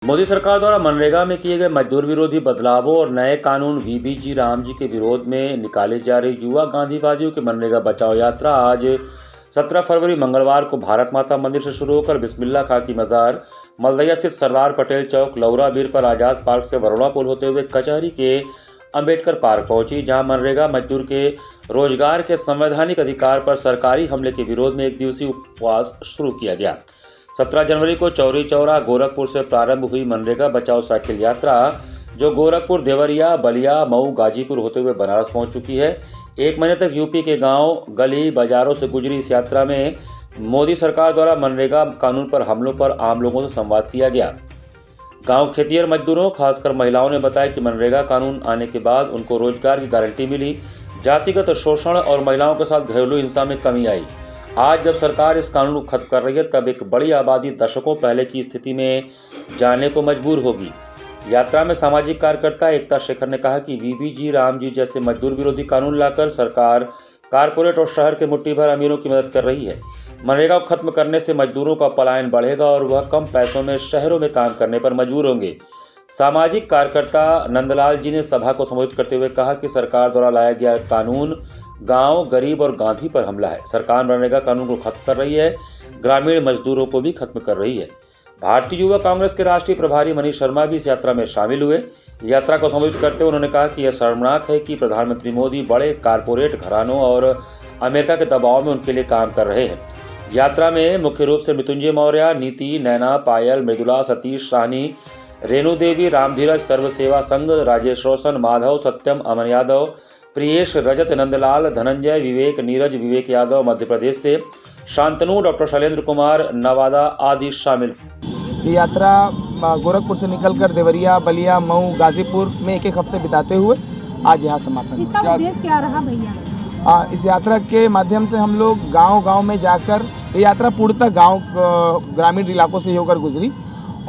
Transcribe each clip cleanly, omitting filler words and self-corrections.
मोदी सरकार द्वारा मनरेगा में किए गए मजदूर विरोधी बदलावों और नए कानून वीबी राम जी के विरोध में निकाली जा रही युवा गांधीवादियों की मनरेगा बचाओ यात्रा आज 17 फरवरी मंगलवार को भारत माता मंदिर से शुरू होकर बिस्मिल्लाह खां की मजार मलदैया स्थित सरदार पटेल चौक लौरा बीर पर आजाद पार्क से वरुणा पुल होते हुए कचहरी के अंबेडकर पार्क पहुंची, जहां मनरेगा मजदूर के रोजगार के संवैधानिक अधिकार पर सरकारी हमले के विरोध में एक दिवसीय उपवास शुरू किया गया। 17 जनवरी को चौरी चौरा गोरखपुर से प्रारंभ हुई मनरेगा बचाओ साइकिल यात्रा, जो गोरखपुर, देवरिया, बलिया, मऊ, गाजीपुर होते हुए बनारस पहुंच चुकी है। एक महीने तक यूपी के गांव, गली, बाजारों से गुजरी इस यात्रा में मोदी सरकार द्वारा मनरेगा कानून पर हमलों पर आम लोगों से संवाद किया गया। गांव खेतिहर मजदूरों, खासकर महिलाओं ने बताया कि मनरेगा कानून आने के बाद उनको रोजगार की गारंटी मिली, जातिगत शोषण और महिलाओं के साथ घरेलू हिंसा में कमी आई। आज जब सरकार इस कानून को खत्म कर रही है, तब एक बड़ी आबादी दशकों पहले की स्थिति में जाने को मजबूर होगी। यात्रा में सामाजिक कार्यकर्ता एकता शेखर ने कहा कि वीबी राम जी जैसे मजदूर विरोधी कानून लाकर सरकार कारपोरेट और शहर के मुट्ठी भर अमीरों की मदद कर रही है। मनरेगा को खत्म करने से मजदूरों का पलायन बढ़ेगा और वह कम पैसों में शहरों में काम करने पर मजबूर होंगे। सामाजिक कार्यकर्ता नंदलाल जी ने सभा को संबोधित करते हुए कहा कि सरकार द्वारा लाया गया कानून गांव, गरीब और गांधी पर हमला है। सरकार मनरेगा कानून को खत्म कर रही है, ग्रामीण मजदूरों को भी खत्म कर रही है। भारतीय युवा कांग्रेस के राष्ट्रीय प्रभारी मनीष शर्मा भी इस यात्रा में शामिल हुए। यात्रा को संबोधित करते हुए उन्होंने कहा कि यह शर्मनाक है कि प्रधानमंत्री मोदी बड़े कारपोरेट घरानों और अमेरिका के दबाव में उनके लिए काम कर रहे हैं। यात्रा में मुख्य रूप से मृत्युंजय मौर्य, नीति, नैना, पायल, मृदुला, सतीश साहनी, रेणु देवी, रामधीरज, सर्व सेवा संघ, राजेश रोशन, माधव, सत्यम, अमन यादव, प्रियेश, रजत, नंदलाल, धनंजय, विवेक, नीरज, विवेक यादव मध्य प्रदेश से, शांतनु, डॉक्टर शैलेंद्र कुमार नवादा आदि शामिल। ये यात्रा गोरखपुर से निकलकर देवरिया, बलिया, मऊ, गाजीपुर में एक हफ्ते बिताते हुए आज यहाँ समापन। इसका उद्देश्य क्या रहा भैया? इस यात्रा के माध्यम से हम लोग गांव-गांव में जाकर, ये यात्रा पूर्णतः गांव ग्रामीण इलाकों से होकर गुजरी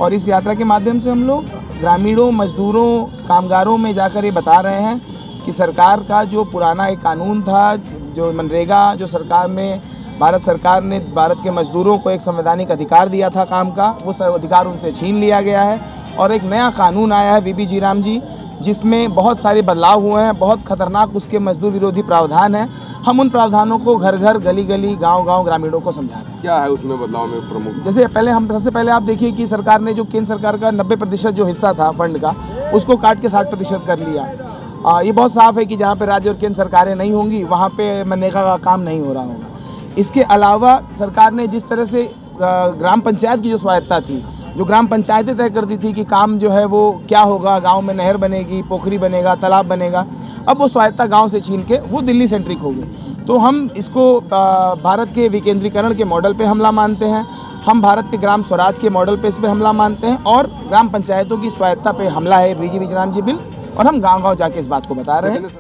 और इस यात्रा के माध्यम से हम लोग ग्रामीणों, मजदूरों, कामगारों में जाकर ये बता रहे हैं कि सरकार का जो पुराना एक कानून था, जो मनरेगा, जो सरकार में भारत सरकार ने भारत के मजदूरों को एक संवैधानिक अधिकार दिया था काम का, वो अधिकार उनसे छीन लिया गया है और एक नया कानून आया है वीबी राम जी, जिसमें बहुत सारे बदलाव हुए हैं। बहुत खतरनाक उसके मजदूर विरोधी प्रावधान हैं। हम उन प्रावधानों को घर घर, गली गली, गांव गांव ग्रामीणों को समझा रहे हैं। क्या है उसमें बदलाव में प्रमुख? जैसे सबसे पहले आप देखिए कि सरकार ने जो केंद्र सरकार का 90% जो हिस्सा था फंड का, उसको काट के 60% कर लिया। ये बहुत साफ है कि जहाँ पे राज्य और केंद्र सरकारें नहीं होंगी, वहाँ पे मनरेगा का काम नहीं हो रहा होगा। इसके अलावा सरकार ने जिस तरह से ग्राम पंचायत की जो स्वायत्ता थी, जो ग्राम पंचायतें तय करती थी कि काम जो है वो क्या होगा, गांव में नहर बनेगी, पोखरी बनेगा, तालाब बनेगा, अब वो स्वायत्ता गांव से छीन के वो दिल्ली सेंट्रिक हो गई। तो हम इसको भारत के विकेंद्रीकरण के मॉडल पे हमला मानते हैं। हम भारत के ग्राम स्वराज के मॉडल पे इस पर हमला मानते हैं और ग्राम पंचायतों की स्वायत्ता पे हमला है वीबी राम जी बिल, और हम गाँव-गाँव जाके इस बात को बता रहे हैं।